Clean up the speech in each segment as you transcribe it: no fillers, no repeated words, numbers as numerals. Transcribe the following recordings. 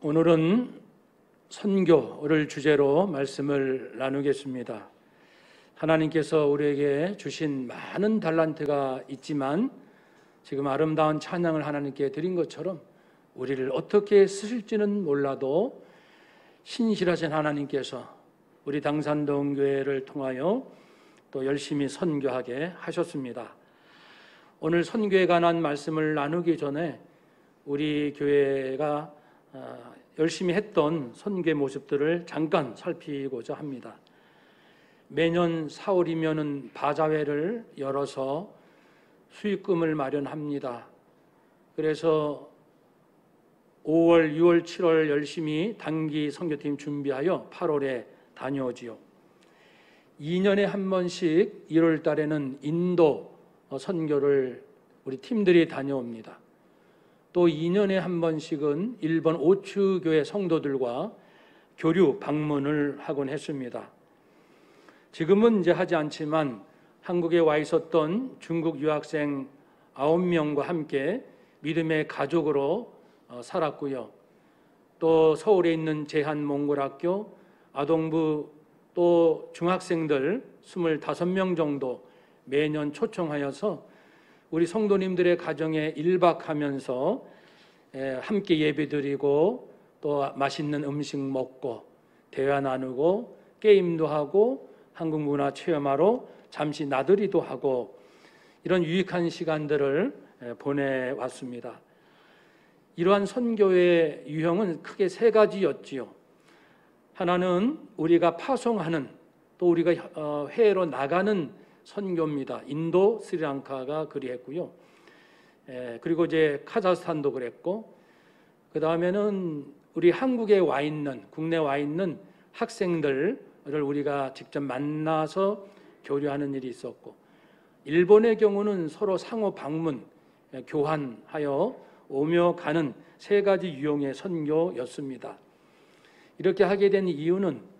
오늘은 선교를 주제로 말씀을 나누겠습니다. 하나님께서 우리에게 주신 많은 달란트가 있지만 지금 아름다운 찬양을 하나님께 드린 것처럼 우리를 어떻게 쓰실지는 몰라도 신실하신 하나님께서 우리 당산동 교회를 통하여 또 열심히 선교하게 하셨습니다. 오늘 선교에 관한 말씀을 나누기 전에 우리 교회가 열심히 했던 선교의 모습들을 잠깐 살피고자 합니다. 매년 4월이면은 바자회를 열어서 수익금을 마련합니다. 그래서 5월, 6월, 7월 열심히 단기 선교팀 준비하여 8월에 다녀오지요. 2년에 한 번씩 1월 달에는 인도 선교를 우리 팀들이 다녀옵니다. 또 2년에 한 번씩은 일본 오츠교회 성도들과 교류 방문을 하곤 했습니다. 지금은 이제 하지 않지만 한국에 와 있었던 중국 유학생 9명과 함께 믿음의 가족으로 살았고요. 또 서울에 있는 제한몽골학교 아동부 또 중학생들 25명 정도 매년 초청하여서 우리 성도님들의 가정에 1박하면서 함께 예배드리고 또 맛있는 음식 먹고 대화 나누고 게임도 하고 한국 문화 체험하러 잠시 나들이도 하고 이런 유익한 시간들을 보내왔습니다. 이러한 선교의 유형은 크게 세 가지였지요. 하나는 우리가 파송하는 또 우리가 해외로 나가는 선교입니다. 인도, 스리랑카가 그리했고요. 그리고 이제 카자흐스탄도 그랬고, 그 다음에는 우리 한국에 와 있는, 국내에 와 있는 학생들을 우리가 직접 만나서 교류하는 일이 있었고, 일본의 경우는 서로 상호 방문, 교환하여 오며 가는 세 가지 유형의 선교였습니다. 이렇게 하게 된 이유는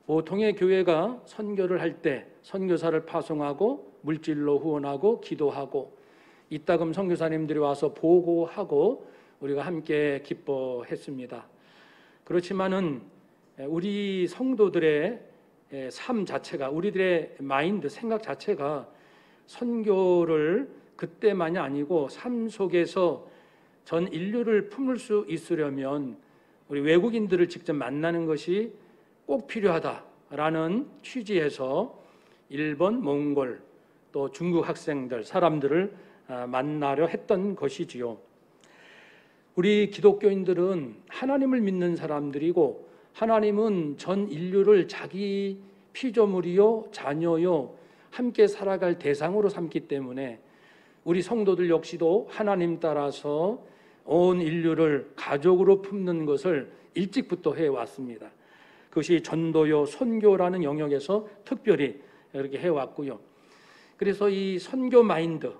보통의 교회가 선교를 할 때 선교사를 파송하고 물질로 후원하고 기도하고 이따금 선교사님들이 와서 보고하고 우리가 함께 기뻐했습니다. 그렇지만은 우리 성도들의 삶 자체가 우리들의 마인드, 생각 자체가 선교를 그때만이 아니고 삶 속에서 전 인류를 품을 수 있으려면 우리 외국인들을 직접 만나는 것이 꼭 필요하다라는 취지에서 일본, 몽골, 또 중국 학생들, 사람들을 만나려 했던 것이지요. 우리 기독교인들은 하나님을 믿는 사람들이고 하나님은 전 인류를 자기 피조물이요, 자녀요, 함께 살아갈 대상으로 삼기 때문에 우리 성도들 역시도 하나님 따라서 온 인류를 가족으로 품는 것을 일찍부터 해왔습니다. 그것이 전도요, 선교라는 영역에서 특별히 이렇게 해왔고요. 그래서 이 선교 마인드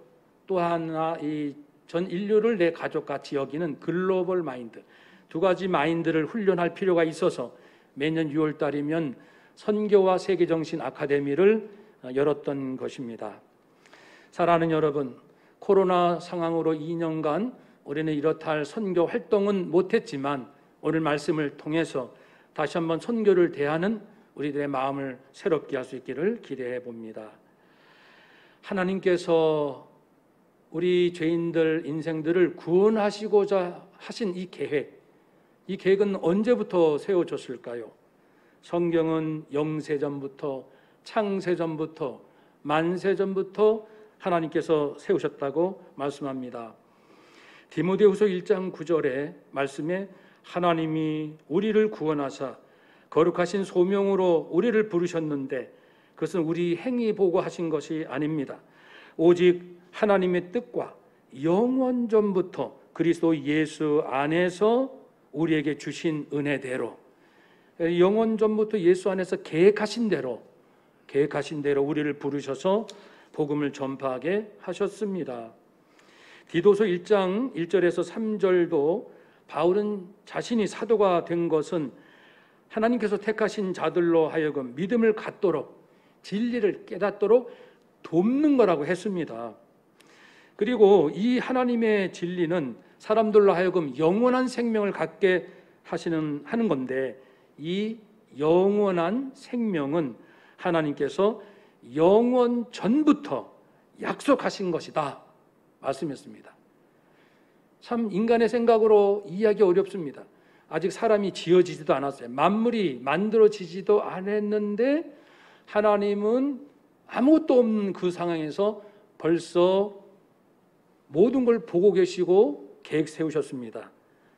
또 하나 이 전 인류를 내 가족같이 여기는 글로벌 마인드 두 가지 마인드를 훈련할 필요가 있어서 매년 6월 달이면 선교와 세계정신 아카데미를 열었던 것입니다. 사랑하는 여러분, 코로나 상황으로 2년간 우리는 이렇다 할 선교 활동은 못했지만 오늘 말씀을 통해서 다시 한번 선교를 대하는 우리들의 마음을 새롭게 할 수 있기를 기대해 봅니다. 하나님께서 우리 죄인들 인생들을 구원하시고자 하신 이 계획은 언제부터 세워졌을까요? 성경은 영세전부터 창세전부터 만세전부터 하나님께서 세우셨다고 말씀합니다. 디모데후서 1장 9절의 말씀에 하나님이 우리를 구원하사 거룩하신 소명으로 우리를 부르셨는데 그것은 우리 행위 보고 하신 것이 아닙니다. 오직 하나님의 뜻과 영원 전부터 그리스도 예수 안에서 우리에게 주신 은혜대로 영원 전부터 예수 안에서 계획하신 대로 우리를 부르셔서 복음을 전파하게 하셨습니다. 디도서 1장 1절에서 3절도 바울은 자신이 사도가 된 것은 하나님께서 택하신 자들로 하여금 믿음을 갖도록 진리를 깨닫도록 돕는 거라고 했습니다. 그리고 이 하나님의 진리는 사람들로 하여금 영원한 생명을 갖게 하는 건데, 이 영원한 생명은 하나님께서 영원 전부터 약속하신 것이다 말씀했습니다. 참 인간의 생각으로 이해하기 어렵습니다. 아직 사람이 지어지지도 않았어요. 만물이 만들어지지도 않았는데 하나님은 아무것도 없는 그 상황에서 벌써 모든 걸 보고 계시고 계획 세우셨습니다.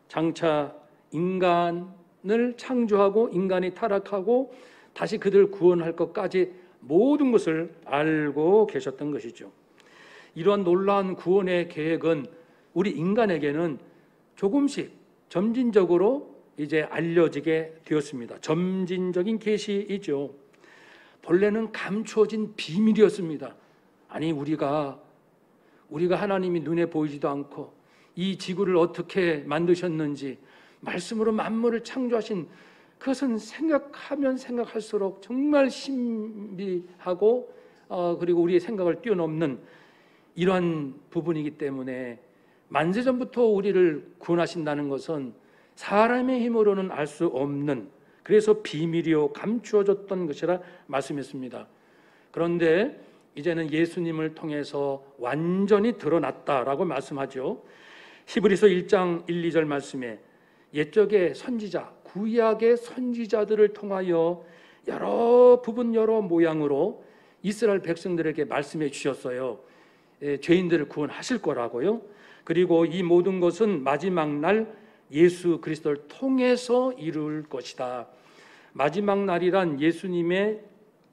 장차 인간을 창조하고 인간이 타락하고 다시 그들을 구원할 것까지 모든 것을 알고 계셨던 것이죠. 이러한 놀라운 구원의 계획은 우리 인간에게는 조금씩 점진적으로 이제 알려지게 되었습니다. 점진적인 계시이죠. 본래는 감추어진 비밀이었습니다. 아니 우리가 하나님이 눈에 보이지도 않고 이 지구를 어떻게 만드셨는지 말씀으로 만물을 창조하신 그것은 생각하면 생각할수록 정말 신비하고 그리고 우리의 생각을 뛰어넘는 이러한 부분이기 때문에 만세전부터 우리를 구원하신다는 것은 사람의 힘으로는 알 수 없는, 그래서 비밀이요 감추어졌던 것이라 말씀했습니다. 그런데 이제는 예수님을 통해서 완전히 드러났다라고 말씀하죠. 히브리서 1장 1, 2절 말씀에 옛적의 선지자, 구약의 선지자들을 통하여 여러 부분 여러 모양으로 이스라엘 백성들에게 말씀해 주셨어요. 죄인들을 구원하실 거라고요. 그리고 이 모든 것은 마지막 날 예수 그리스도를 통해서 이룰 것이다. 마지막 날이란 예수님의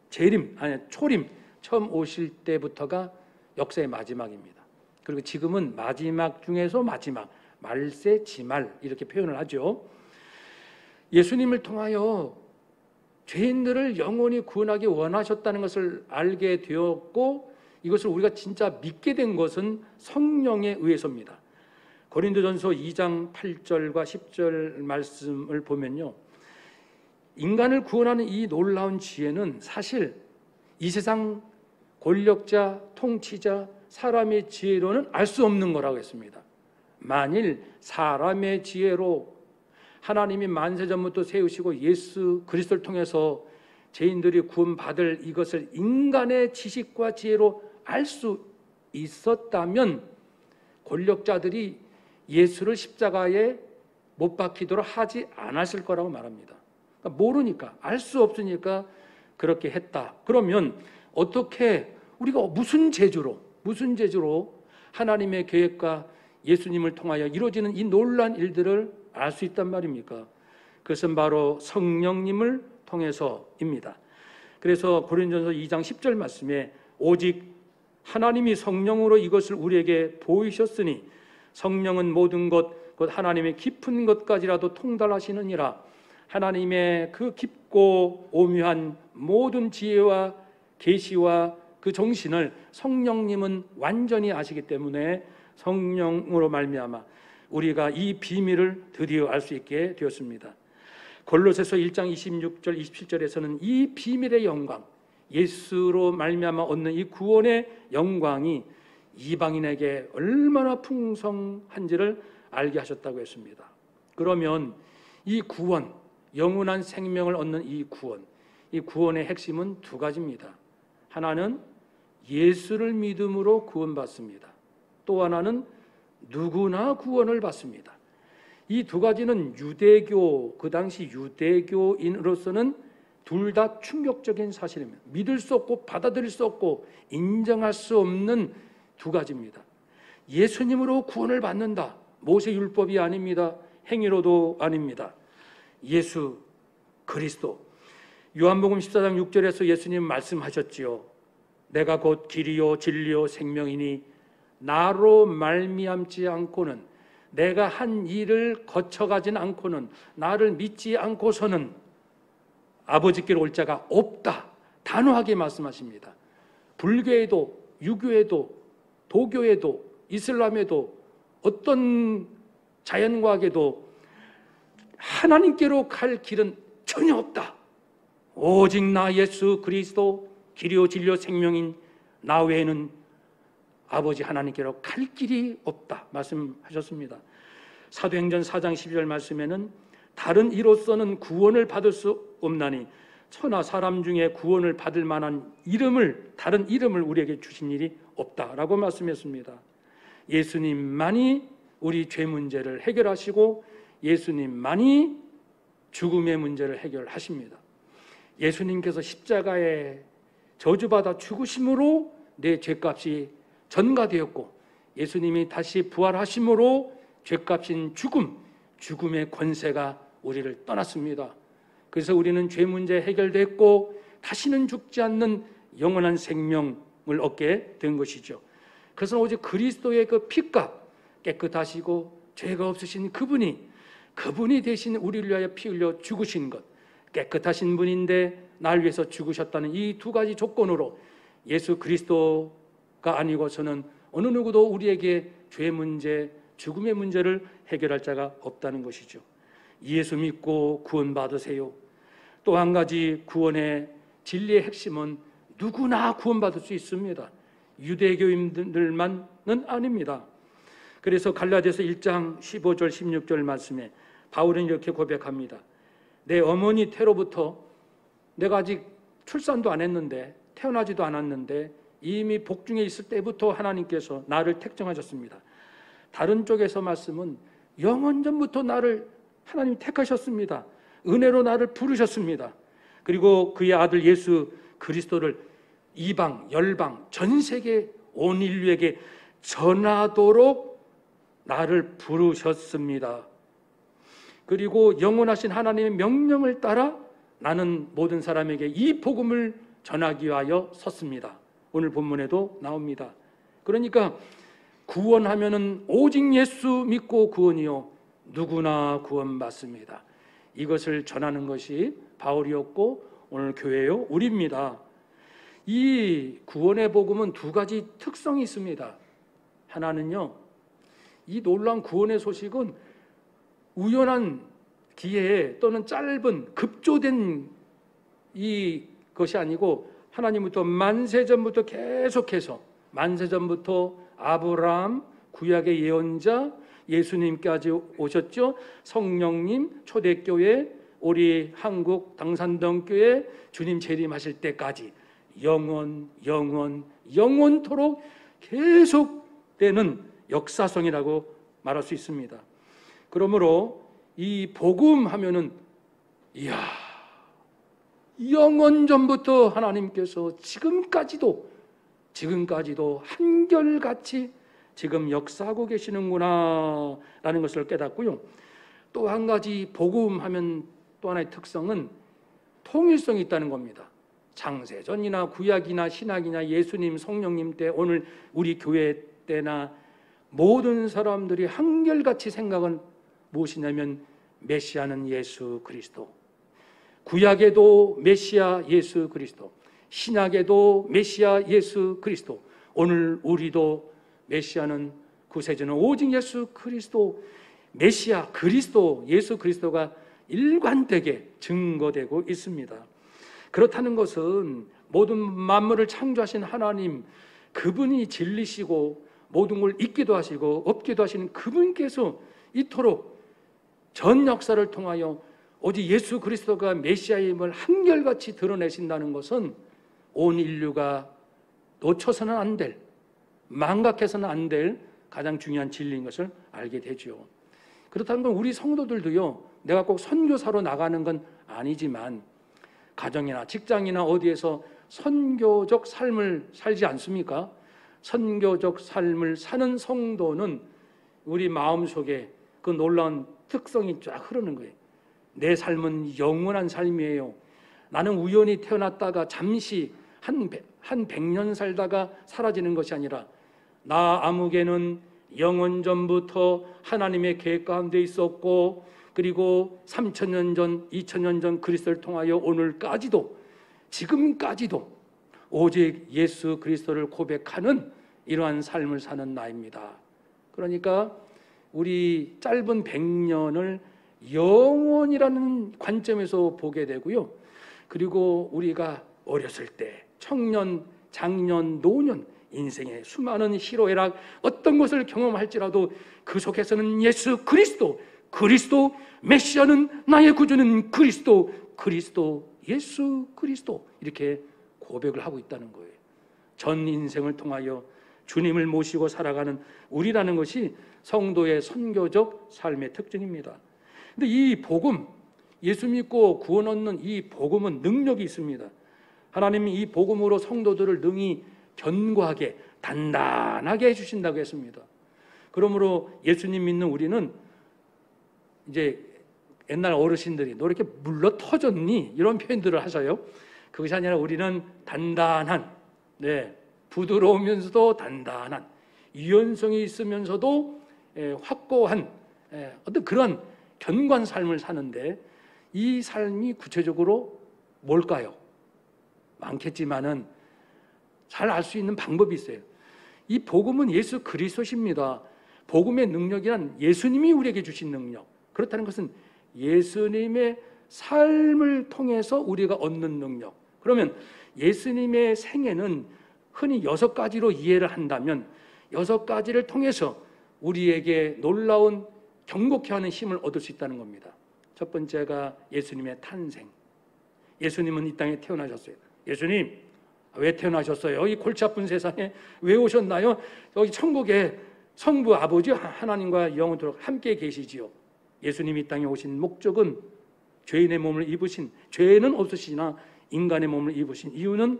초림 처음 오실 때부터가 역사의 마지막입니다. 그리고 지금은 마지막 중에서 마지막, 말세 지말 이렇게 표현을 하죠. 예수님을 통하여 죄인들을 영원히 구원하기 원하셨다는 것을 알게 되었고, 이것을 우리가 진짜 믿게 된 것은 성령에 의해서입니다. 고린도전서 2장 8절과 10절 말씀을 보면요, 인간을 구원하는 이 놀라운 지혜는 사실 이 세상 권력자, 통치자, 사람의 지혜로는 알 수 없는 거라고 했습니다. 만일 사람의 지혜로 하나님이 만세전부터 세우시고 예수 그리스도를 통해서 죄인들이 구원받을 이것을 인간의 지식과 지혜로 알 수 있었다면 권력자들이 예수를 십자가에 못 박히도록 하지 않았을 거라고 말합니다. 그러니까 모르니까, 알 수 없으니까 그렇게 했다. 그러면 어떻게 우리가 무슨 재주로 하나님의 계획과 예수님을 통하여 이루어지는 이 놀라운 일들을 알 수 있단 말입니까? 그것은 바로 성령님을 통해서입니다. 그래서 고린도전서 2장 10절 말씀에 오직 하나님이 성령으로 이것을 우리에게 보이셨으니 성령은 모든 것 곧 하나님의 깊은 것까지라도 통달하시느니라. 하나님의 그 깊고 오묘한 모든 지혜와 계시와 그 정신을 성령님은 완전히 아시기 때문에 성령으로 말미암아 우리가 이 비밀을 드디어 알 수 있게 되었습니다. 골로새서 1장 26절 27절에서는 이 비밀의 영광, 예수로 말미암아 얻는 이 구원의 영광이 이방인에게 얼마나 풍성한지를 알게 하셨다고 했습니다. 그러면 이 구원, 영원한 생명을 얻는 이 구원의 핵심은 두 가지입니다. 하나는 예수를 믿음으로 구원받습니다. 또 하나는 누구나 구원을 받습니다. 이 두 가지는 그 당시 유대교인으로서는 둘 다 충격적인 사실입니다. 믿을 수 없고 받아들일 수 없고 인정할 수 없는 두 가지입니다. 예수님으로 구원을 받는다. 모세 율법이 아닙니다. 행위로도 아닙니다. 예수 그리스도. 요한복음 14장 6절에서 예수님 말씀하셨지요. 내가 곧 길이요 진리요 생명이니 나로 말미암지 않고는, 내가 한 일을 거쳐가진 않고는, 나를 믿지 않고서는 아버지께로 올 자가 없다. 단호하게 말씀하십니다. 불교에도 유교에도 도교에도 이슬람에도 어떤 자연과학에도 하나님께로 갈 길은 전혀 없다. 오직 나 예수 그리스도 길이요 진리요 생명인 나 외에는 아버지 하나님께로 갈 길이 없다 말씀하셨습니다. 사도행전 4장 12절 말씀에는 다른 이로서는 구원을 받을 수 없나니 천하 사람 중에 구원을 받을 만한 다른 이름을 우리에게 주신 일이 없다라고 말씀했습니다. 예수님만이 우리 죄 문제를 해결하시고 예수님만이 죽음의 문제를 해결하십니다. 예수님께서 십자가에 저주받아 죽으심으로 내 죄값이 전가되었고 예수님이 다시 부활하심으로 죄값인 죽음의 권세가 우리를 떠났습니다. 그래서 우리는 죄 문제 해결됐고 다시는 죽지 않는 영원한 생명을 얻게 된 것이죠. 그래서 오직 그리스도의 그 피값, 깨끗하시고 죄가 없으신 그분이 대신 우리를 위하여 피 흘려 죽으신 것, 깨끗하신 분인데 날 위해서 죽으셨다는 이 두 가지 조건으로 예수 그리스도가 아니고서는 어느 누구도 우리에게 죄 문제, 죽음의 문제를 해결할 자가 없다는 것이죠. 예수 믿고 구원 받으세요. 또 한 가지 구원의 진리의 핵심은 누구나 구원받을 수 있습니다. 유대교인들만은 아닙니다. 그래서 갈라디아서 1장 15절 16절 말씀에 바울은 이렇게 고백합니다. 내 어머니 태로부터 내가 아직 출산도 안 했는데 태어나지도 않았는데 이미 복중에 있을 때부터 하나님께서 나를 택정하셨습니다. 다른 쪽에서 말씀은 영원전부터 나를 하나님이 택하셨습니다. 은혜로 나를 부르셨습니다. 그리고 그의 아들 예수 그리스도를 이방, 열방, 전 세계 온 인류에게 전하도록 나를 부르셨습니다. 그리고 영원하신 하나님의 명령을 따라 나는 모든 사람에게 이 복음을 전하기 위하여 섰습니다. 오늘 본문에도 나옵니다. 그러니까 구원하면은 오직 예수 믿고 구원이요 누구나 구원받습니다. 이것을 전하는 것이 바울이었고 오늘 교회요 우리입니다. 이 구원의 복음은 두 가지 특성이 있습니다. 하나는요, 이 놀라운 구원의 소식은 우연한 기회에 또는 짧은 급조된 이것이 아니고 하나님부터 만세전부터 계속해서 만세전부터 아브라함 구약의 예언자 예수님까지 오셨죠. 성령님 초대교회 우리 한국 당산동교회 주님 재림하실 때까지 영원토록 계속되는 역사성이라고 말할 수 있습니다. 그러므로 이 복음 하면은 영원전부터 하나님께서 지금까지도 한결같이 지금 역사하고 계시는구나 라는 것을 깨닫고요. 또 한 가지 복음 하면 또 하나의 특성은 통일성이 있다는 겁니다. 창세전이나 구약이나 신약이나 예수님 성령님 때 오늘 우리 교회 때나 모든 사람들이 한결같이 생각은 무엇이냐면 메시아는 예수 그리스도, 구약에도 메시아 예수 그리스도, 신약에도 메시아 예수 그리스도, 오늘 우리도 메시아는 구세주는 오직 예수 그리스도, 메시아 그리스도 예수 그리스도가 일관되게 증거되고 있습니다. 그렇다는 것은 모든 만물을 창조하신 하나님 그분이 진리시고 모든 걸 있기도 하시고 없기도 하시는 그분께서 이토록 전 역사를 통하여 오직 예수 그리스도가 메시아임을 한결같이 드러내신다는 것은 온 인류가 놓쳐서는 안 될, 망각해서는 안 될 가장 중요한 진리인 것을 알게 되죠. 그렇다는 건 우리 성도들도요, 내가 꼭 선교사로 나가는 건 아니지만 가정이나 직장이나 어디에서 선교적 삶을 살지 않습니까? 선교적 삶을 사는 성도는 우리 마음속에 그 놀라운 특성이 쫙 흐르는 거예요. 내 삶은 영원한 삶이에요. 나는 우연히 태어났다가 잠시 한 100년 살다가 사라지는 것이 아니라 나 아무개는 영원전부터 하나님의 계획 가운데 있었고 그리고 3000년 전, 2000년 전 그리스도를 통하여 오늘까지도 지금까지도 오직 예수 그리스도를 고백하는 이러한 삶을 사는 나입니다. 그러니까 우리 짧은 100년을 영원이라는 관점에서 보게 되고요. 그리고 우리가 어렸을 때 청년, 장년, 노년 인생의 수많은 희로애락 어떤 것을 경험할지라도 그 속에서는 예수 그리스도 그리스도 메시아는 나의 구주는 그리스도 예수 그리스도 이렇게 고백을 하고 있다는 거예요. 전 인생을 통하여 주님을 모시고 살아가는 우리라는 것이 성도의 선교적 삶의 특징입니다. 근데 이 복음, 예수 믿고 구원 얻는 이 복음은 능력이 있습니다. 하나님이 이 복음으로 성도들을 능히 견고하게 단단하게 해주신다고 했습니다. 그러므로 예수님 믿는 우리는 이제 옛날 어르신들이 너 이렇게 물러 터졌니? 이런 표현들을 하셔요. 그것이 아니라 우리는 단단한, 부드러우면서도 단단한, 유연성이 있으면서도 확고한 어떤 그런 견고한 삶을 사는데, 이 삶이 구체적으로 뭘까요? 많겠지만은 잘 알 수 있는 방법이 있어요. 이 복음은 예수 그리스도십니다. 복음의 능력이란 예수님이 우리에게 주신 능력. 그렇다는 것은 예수님의 삶을 통해서 우리가 얻는 능력. 그러면 예수님의 생애는 흔히 6가지로 이해를 한다면 6가지를 통해서 우리에게 놀라운 경고케 하는 힘을 얻을 수 있다는 겁니다. 첫 번째가 예수님의 탄생. 예수님은 이 땅에 태어나셨어요. 예수님 왜 태어나셨어요? 이 골치 아픈 세상에 왜 오셨나요? 여기 천국에 성부 아버지 하나님과 영원토록 함께 계시지요. 예수님이 이 땅에 오신 목적은 죄인의 몸을 입으신, 죄는 없으시나 인간의 몸을 입으신 이유는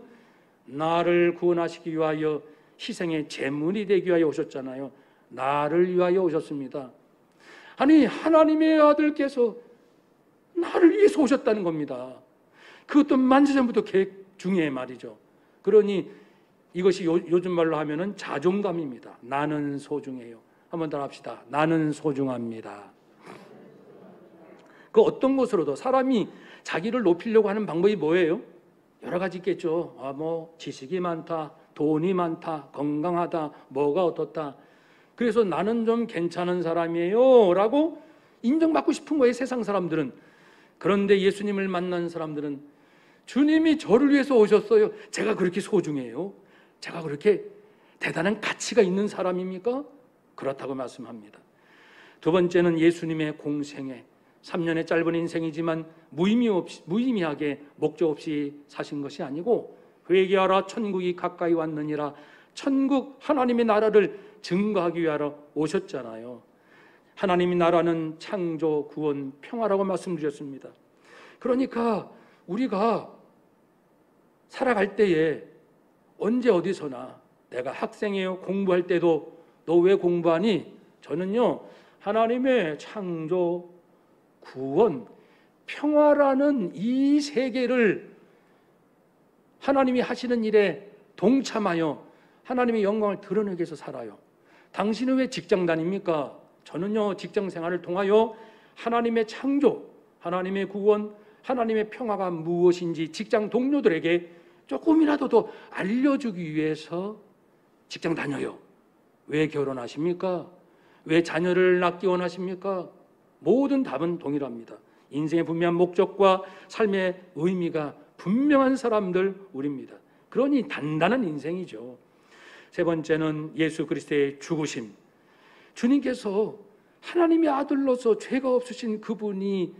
나를 구원하시기 위하여 희생의 제물이 되기 위하여 오셨잖아요. 나를 위하여 오셨습니다. 아니, 하나님의 아들께서 나를 위해서 오셨다는 겁니다. 그것도 만세전부터 계획 중에 말이죠. 그러니 이것이 요즘 말로 하면은 자존감입니다. 나는 소중해요. 한번 더 합시다. 나는 소중합니다. 그 어떤 것으로도 사람이 자기를 높이려고 하는 방법이 뭐예요? 여러 가지 있겠죠. 지식이 많다, 돈이 많다, 건강하다, 뭐가 어떻다. 그래서 나는 좀 괜찮은 사람이에요 라고 인정받고 싶은 거예요, 세상 사람들은. 그런데 예수님을 만난 사람들은 주님이 저를 위해서 오셨어요. 제가 그렇게 소중해요? 제가 그렇게 대단한 가치가 있는 사람입니까? 그렇다고 말씀합니다. 두 번째는 예수님의 공생애. 3년의 짧은 인생이지만 무의미하게 목적 없이 사신 것이 아니고 회개하라 천국이 가까이 왔느니라, 천국 하나님의 나라를 증거하기 위하여 오셨잖아요. 하나님의 나라는 창조, 구원, 평화라고 말씀드렸습니다. 그러니까 우리가 살아갈 때에 언제 어디서나, 내가 학생이에요. 공부할 때도 너 왜 공부하니? 저는요, 하나님의 창조, 구원, 평화라는 이 세계를 하나님이 하시는 일에 동참하여 하나님의 영광을 드러내기 위해서 살아요. 당신은 왜 직장 다닙니까? 저는요, 직장 생활을 통하여 하나님의 창조, 하나님의 구원, 하나님의 평화가 무엇인지 직장 동료들에게 조금이라도 더 알려주기 위해서 직장 다녀요. 왜 결혼하십니까? 왜 자녀를 낳기 원하십니까? 모든 답은 동일합니다. 인생의 분명한 목적과 삶의 의미가 분명한 사람들 우리입니다. 그러니 단단한 인생이죠. 세 번째는 예수 그리스도의 죽으심. 주님께서 하나님의 아들로서 죄가 없으신 그분이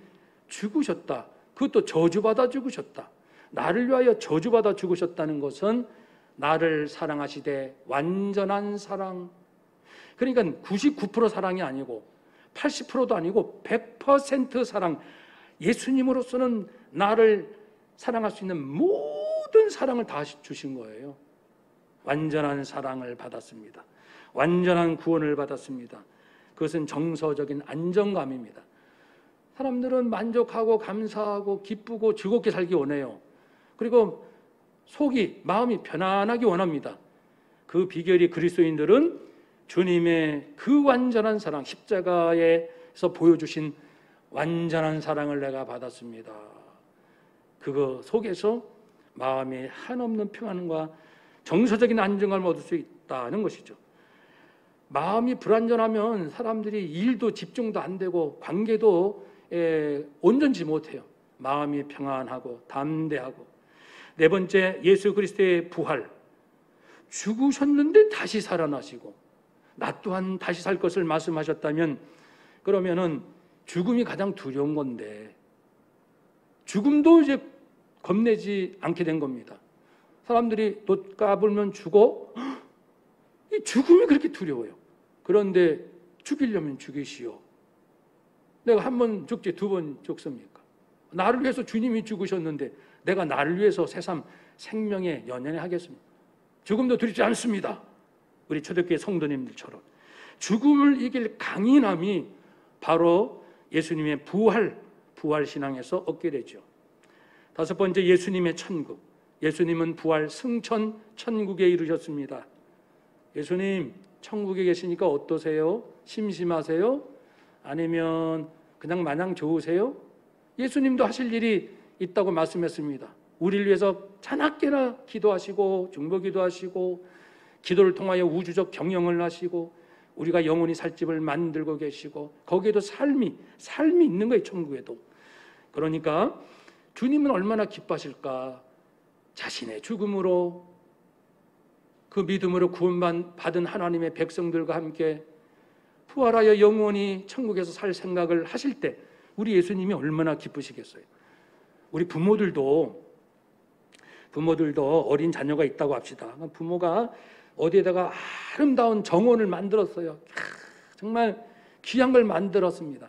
죽으셨다. 그것도 저주받아 죽으셨다. 나를 위하여 저주받아 죽으셨다는 것은 나를 사랑하시되 완전한 사랑, 그러니까 99% 사랑이 아니고 80%도 아니고 100% 사랑, 예수님으로서는 나를 사랑할 수 있는 모든 사랑을 다 주신 거예요. 완전한 사랑을 받았습니다. 완전한 구원을 받았습니다. 그것은 정서적인 안정감입니다. 사람들은 만족하고 감사하고 기쁘고 즐겁게 살기 원해요. 그리고 속이, 마음이 편안하기 원합니다. 그 비결이 그리스도인들은 주님의 그 완전한 사랑, 십자가에서 보여주신 완전한 사랑을 내가 받았습니다. 그거 속에서 마음에 한없는 평안과 정서적인 안정감을 얻을 수 있다는 것이죠. 마음이 불안전하면 사람들이 일도 집중도 안 되고 관계도 온전치 못해요. 마음이 평안하고 담대하고. 네 번째, 예수 그리스도의 부활. 죽으셨는데 다시 살아나시고 나 또한 다시 살 것을 말씀하셨다면, 그러면은 죽음이 가장 두려운 건데 죽음도 이제 겁내지 않게 된 겁니다. 사람들이 너 까불면 죽어? 이 죽음이 그렇게 두려워요. 그런데 죽이려면 죽이시오. 내가 한 번 죽지 두 번 죽습니까? 나를 위해서 주님이 죽으셨는데 내가 나를 위해서 새삼 생명에 연연해 하겠습니까? 죽음도 두렵지 않습니다. 우리 초대교회 성도님들처럼 죽음을 이길 강인함이 바로 예수님의 부활 신앙에서 얻게 되죠. 다섯 번째, 예수님의 천국. 예수님은 부활 승천 천국에 이르셨습니다. 예수님 천국에 계시니까 어떠세요? 심심하세요? 아니면 그냥 마냥 좋으세요? 예수님도 하실 일이 있다고 말씀했습니다. 우리를 위해서 자나깨나 기도하시고 중보기도 하시고 기도를 통하여 우주적 경영을 하시고 우리가 영원히 살 집을 만들고 계시고 거기에도 삶이 있는 거예요. 천국에도. 그러니까 주님은 얼마나 기뻐하실까. 자신의 죽음으로 그 믿음으로 구원받은 하나님의 백성들과 함께 부활하여 영원히 천국에서 살 생각을 하실 때 우리 예수님이 얼마나 기쁘시겠어요. 우리 부모들도 어린 자녀가 있다고 합시다. 부모가 어디에다가 아름다운 정원을 만들었어요. 정말 귀한 걸 만들었습니다.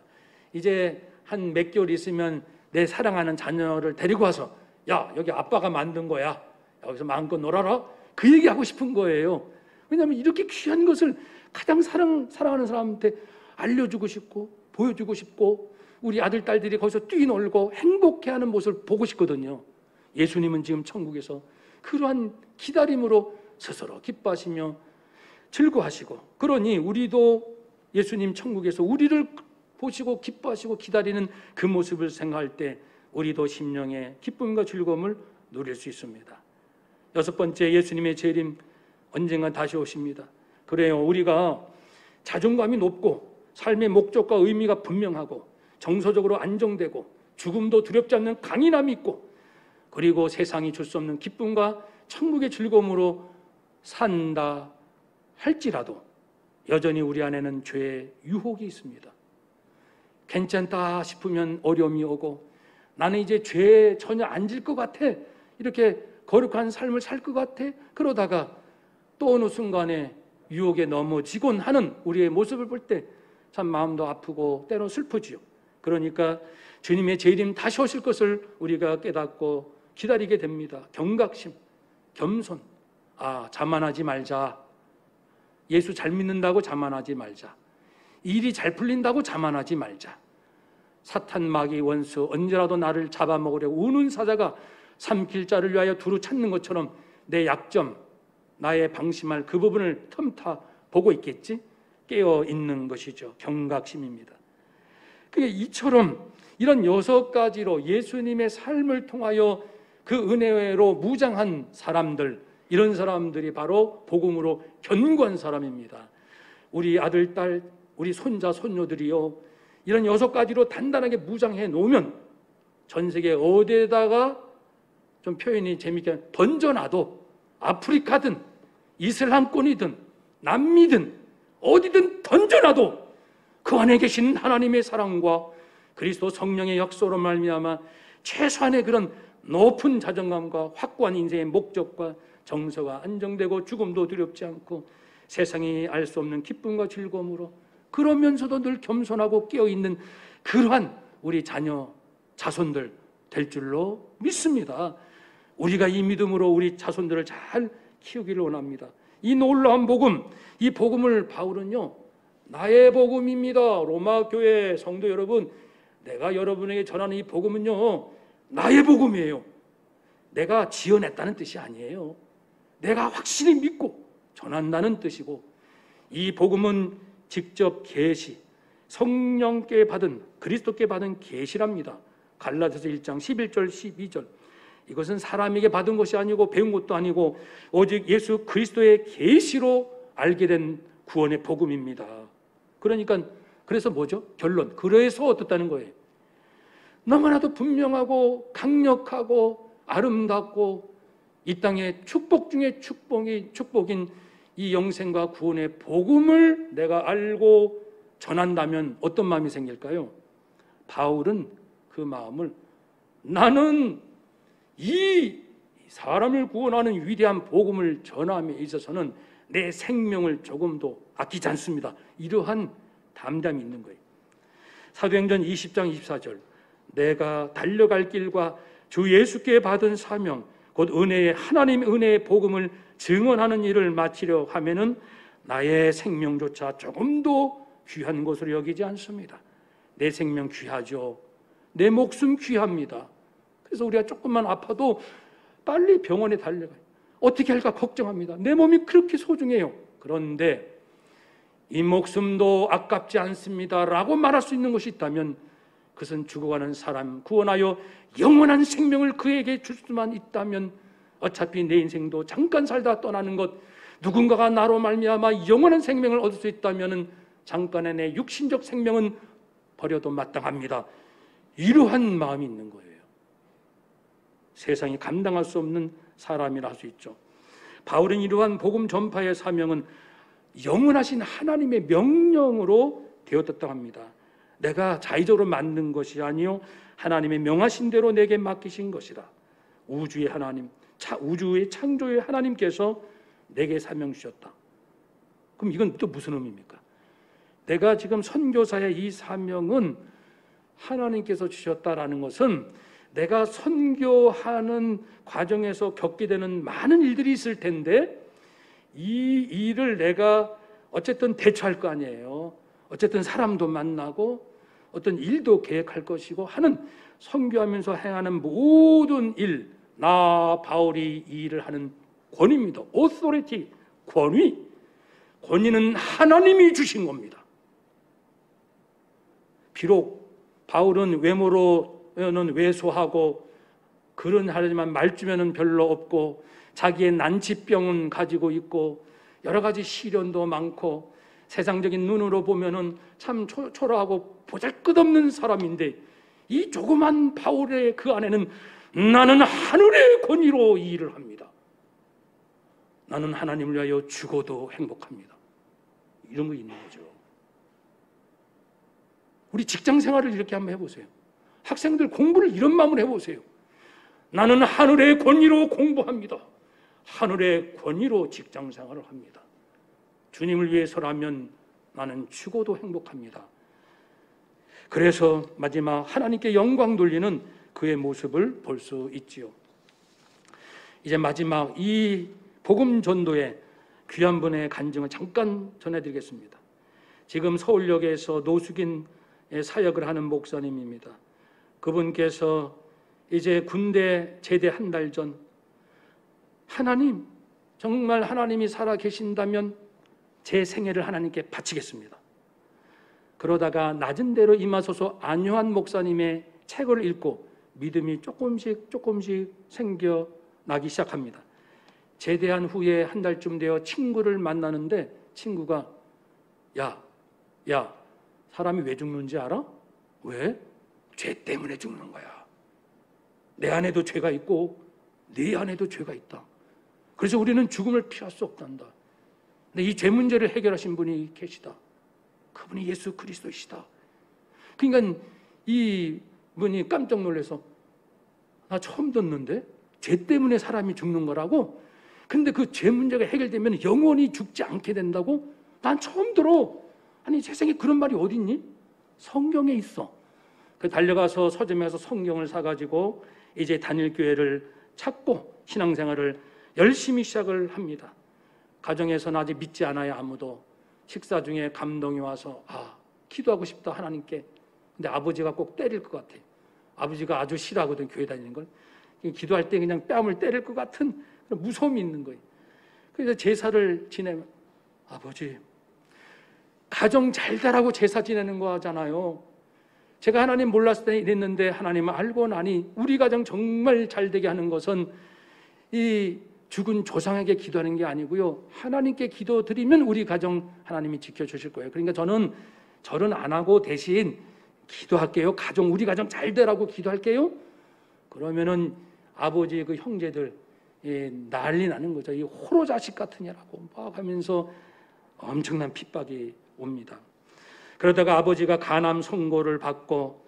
이제 한 몇 개월 있으면 내 사랑하는 자녀를 데리고 와서 야, 여기 아빠가 만든 거야. 여기서 마음껏 놀아라. 그 얘기하고 싶은 거예요. 왜냐하면 이렇게 귀한 것을 가장 사랑하는 사람한테 알려주고 싶고 보여주고 싶고 우리 아들, 딸들이 거기서 뛰놀고 행복해하는 모습을 보고 싶거든요. 예수님은 지금 천국에서 그러한 기다림으로 스스로 기뻐하시며 즐거워하시고, 그러니 우리도 예수님 천국에서 우리를 보시고 기뻐하시고 기다리는 그 모습을 생각할 때 우리도 심령의 기쁨과 즐거움을 누릴 수 있습니다. 여섯 번째, 예수님의 재림 언젠가 다시 오십니다. 그래요, 우리가 자존감이 높고 삶의 목적과 의미가 분명하고 정서적으로 안정되고 죽음도 두렵지 않는 강인함이 있고 그리고 세상이 줄 수 없는 기쁨과 천국의 즐거움으로 산다 할지라도 여전히 우리 안에는 죄의 유혹이 있습니다. 괜찮다 싶으면 어려움이 오고 나는 이제 죄에 전혀 안 질 것 같아, 이렇게 거룩한 삶을 살 것 같아, 그러다가 또 어느 순간에 유혹에 넘어지곤 하는 우리의 모습을 볼 때 참 마음도 아프고 때로 슬프지요. 그러니까 주님의 재림 다시 오실 것을 우리가 깨닫고 기다리게 됩니다. 경각심, 겸손, 자만하지 말자. 예수 잘 믿는다고 자만하지 말자. 일이 잘 풀린다고 자만하지 말자. 사탄 마귀 원수 언제라도 나를 잡아먹으려고 우는 사자가 삼킬 자를 위하여 두루 찾는 것처럼 내 약점, 나의 방심할 그 부분을 틈타 보고 있겠지? 깨어 있는 것이죠. 경각심입니다. 그게 이처럼 이런 6가지로 예수님의 삶을 통하여 그 은혜로 무장한 사람들, 이런 사람들이 바로 복음으로 견고한 사람입니다. 우리 아들, 딸, 우리 손자, 손녀들이요, 이런 6가지로 단단하게 무장해 놓으면 전 세계 어디에다가 좀 표현이 재밌게 던져놔도 아프리카든 이슬람권이든 남미든 어디든 던져놔도 그 안에 계신 하나님의 사랑과 그리스도 성령의 역사로 말미암아 최소한의 그런 높은 자존감과 확고한 인생의 목적과 정서가 안정되고 죽음도 두렵지 않고 세상이 알 수 없는 기쁨과 즐거움으로 그러면서도 늘 겸손하고 깨어있는 그러한 우리 자녀, 자손들 될 줄로 믿습니다. 우리가 이 믿음으로 우리 자손들을 잘 키우기를 원합니다. 이 놀라운 복음, 이 복음을 바울은요, 나의 복음입니다. 로마 교회 성도 여러분, 내가 여러분에게 전하는 이 복음은요, 나의 복음이에요. 내가 지어냈다는 뜻이 아니에요. 내가 확실히 믿고 전한다는 뜻이고, 이 복음은 직접 계시, 성령께 받은, 그리스도께 받은 계시랍니다. 갈라디아서 1장 11절 12절. 이것은 사람에게 받은 것이 아니고 배운 것도 아니고 오직 예수 그리스도의 계시로 알게 된 구원의 복음입니다. 그러니까 그래서 뭐죠? 결론. 그래서 어떻다는 거예요? 너무나도 분명하고 강력하고 아름답고 이 땅의 축복 중에 축복인 이 영생과 구원의 복음을 내가 알고 전한다면 어떤 마음이 생길까요? 바울은 그 마음을 나는 이 사람을 구원하는 위대한 복음을 전함에 있어서는 내 생명을 조금도 아끼지 않습니다. 이러한 담담이 있는 거예요. 사도행전 20장 24절 내가 달려갈 길과 주 예수께 받은 사명 곧 은혜의 하나님 은혜의 복음을 증언하는 일을 마치려 하면은 나의 생명조차 조금도 귀한 것으로 여기지 않습니다. 내 생명 귀하죠. 내 목숨 귀합니다. 그래서 우리가 조금만 아파도 빨리 병원에 달려가요. 어떻게 할까 걱정합니다. 내 몸이 그렇게 소중해요. 그런데 이 목숨도 아깝지 않습니다 라고 말할 수 있는 것이 있다면 그것은 죽어가는 사람 구원하여 영원한 생명을 그에게 줄 수만 있다면 어차피 내 인생도 잠깐 살다 떠나는 것, 누군가가 나로 말미암아 영원한 생명을 얻을 수 있다면 잠깐의 내 육신적 생명은 버려도 마땅합니다. 이러한 마음이 있는 거예요. 세상이 감당할 수 없는 사람이라 할 수 있죠. 바울은 이러한 복음 전파의 사명은 영원하신 하나님의 명령으로 되어졌다고 합니다. 내가 자의적으로 만든 것이 아니요 하나님의 명하신 대로 내게 맡기신 것이라. 우주의 하나님, 우주의 창조의 하나님께서 내게 사명 주셨다. 그럼 이건 또 무슨 의미입니까? 내가 지금 선교사의 이 사명은 하나님께서 주셨다라는 것은 내가 선교하는 과정에서 겪게 되는 많은 일들이 있을 텐데 이 일을 내가 어쨌든 대처할 거 아니에요. 어쨌든 사람도 만나고 어떤 일도 계획할 것이고 하는 선교하면서 행하는 모든 일, 나 바울이 이 일을 하는 권위입니다. authority, 권위는 하나님이 주신 겁니다. 비록 바울은 외모로는 왜소하고 글은 하지만 말주면은 별로 없고 자기의 난치병은 가지고 있고 여러 가지 시련도 많고 세상적인 눈으로 보면은 참 초라하고 보잘것없는 사람인데 이 조그만 바울의 그 안에는 나는 하늘의 권위로 이 일을 합니다. 나는 하나님을 위하여 죽어도 행복합니다. 이런 거 있는 거죠. 우리 직장 생활을 이렇게 한번 해보세요. 학생들 공부를 이런 마음으로 해보세요. 나는 하늘의 권위로 공부합니다. 하늘의 권위로 직장 생활을 합니다. 주님을 위해서라면 나는 죽어도 행복합니다. 그래서 마지막 하나님께 영광 돌리는 그의 모습을 볼 수 있지요. 이제 마지막 이 복음 전도의 귀한 분의 간증을 잠깐 전해드리겠습니다. 지금 서울역에서 노숙인 사역을 하는 목사님입니다. 그분께서 이제 군대 제대 한 달 전 하나님, 정말 하나님이 살아 계신다면 제 생애를 하나님께 바치겠습니다. 그러다가 낮은 대로 임하소서 안요한 목사님의 책을 읽고 믿음이 조금씩 생겨나기 시작합니다. 제대한 후에 한 달쯤 되어 친구를 만나는데 친구가 야, 사람이 왜 죽는지 알아? 왜? 죄 때문에 죽는 거야. 내 안에도 죄가 있고 네 안에도 죄가 있다. 그래서 우리는 죽음을 피할 수 없단다. 근데 이 죄 문제를 해결하신 분이 계시다. 그분이 예수 그리스도이시다. 그러니까 이 분이 깜짝 놀라서 나 처음 듣는데 죄 때문에 사람이 죽는 거라고? 근데 그 죄 문제가 해결되면 영원히 죽지 않게 된다고? 난 처음 들어. 아니 세상에 그런 말이 어디 있니? 성경에 있어. 그 달려가서 서점에서 성경을 사가지고 이제 단일 교회를 찾고 신앙생활을 열심히 시작을 합니다. 가정에서는 아직 믿지 않아요. 아무도. 식사 중에 감동이 와서 기도하고 싶다 하나님께. 근데 아버지가 꼭 때릴 것 같아. 아버지가 아주 싫어하거든 교회 다니는 걸. 기도할 때 그냥 뺨을 때릴 것 같은 무서움이 있는 거예요. 그래서 제사를 지내면 아버지 가정 잘 되라고 제사 지내는 거 하잖아요. 제가 하나님 몰랐을 때 이랬는데 하나님을 알고 나니 우리 가정 정말 잘 되게 하는 것은 이 죽은 조상에게 기도하는 게 아니고요. 하나님께 기도드리면 우리 가정 하나님이 지켜주실 거예요. 그러니까 저는 절은 안 하고 대신 기도할게요. 우리 가정 잘 되라고 기도할게요. 그러면은 아버지의 그 형제들 난리 나는 거죠. 이 호로 자식 같으냐라고 막 하면서 엄청난 핍박이 옵니다. 그러다가 아버지가 간암 선고를 받고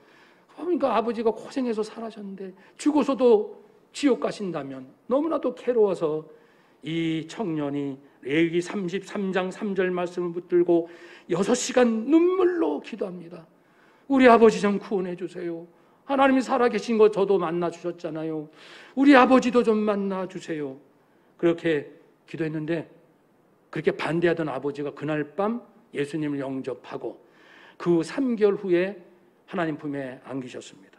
그러니까 아버지가 고생해서 살아셨는데 죽어서도 지옥 가신다면 너무나도 괴로워서 이 청년이 레위기 33장 3절 말씀을 붙들고 6시간 눈물로 기도합니다. 우리 아버지 좀 구원해 주세요. 하나님이 살아계신 거 저도 만나 주셨잖아요. 우리 아버지도 좀 만나 주세요. 그렇게 기도했는데 그렇게 반대하던 아버지가 그날 밤 예수님을 영접하고 그 3개월 후에 하나님 품에 안기셨습니다.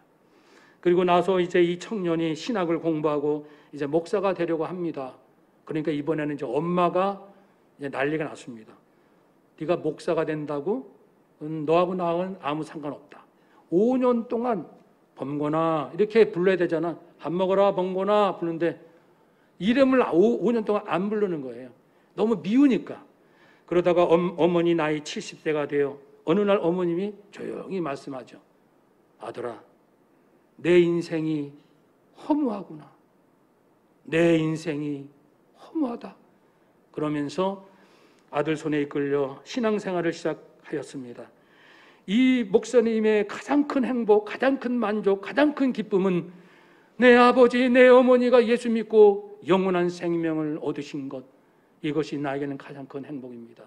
그리고 나서 이제 이 청년이 신학을 공부하고 이제 목사가 되려고 합니다. 그러니까 이번에는 이제 엄마가 이제 난리가 났습니다. 네가 목사가 된다고? 너하고 나하고는 아무 상관없다. 5년 동안 범거나 이렇게 불러야 되잖아. 밥 먹어라 범거나 부르는데 이름을 5년 동안 안 부르는 거예요. 너무 미우니까. 그러다가 어머니 나이 70세가 돼요. 어느 날 어머님이 조용히 말씀하죠. 아들아, 내 인생이 허무하구나. 내 인생이 허무하다. 그러면서 아들 손에 이끌려 신앙생활을 시작하였습니다. 이 목사님의 가장 큰 행복, 가장 큰 만족, 가장 큰 기쁨은 내 아버지, 내 어머니가 예수 믿고 영원한 생명을 얻으신 것, 이것이 나에게는 가장 큰 행복입니다.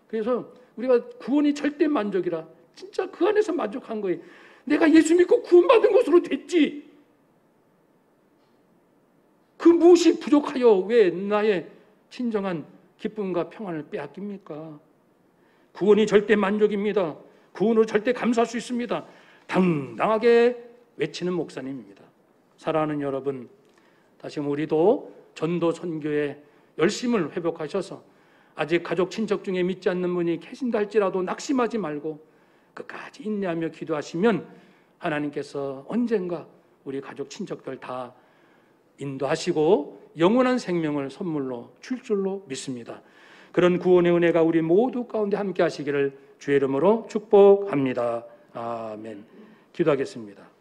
그래서 우리가 구원이 절대 만족이라 진짜 그 안에서 만족한 거예요. 내가 예수 믿고 구원받은 것으로 됐지. 그 무엇이 부족하여 왜 나의 진정한 기쁨과 평안을 빼앗깁니까? 구원이 절대 만족입니다. 구원으로 절대 감사할 수 있습니다. 당당하게 외치는 목사님입니다. 사랑하는 여러분, 다시 우리도 전도 선교에 열심을 회복하셔서 아직 가족 친척 중에 믿지 않는 분이 계신다 할지라도 낙심하지 말고 끝까지 인내하며 기도하시면 하나님께서 언젠가 우리 가족 친척들 다 인도하시고 영원한 생명을 선물로 줄 줄로 믿습니다. 그런 구원의 은혜가 우리 모두 가운데 함께 하시기를 주의 이름으로 축복합니다. 아멘. 기도하겠습니다.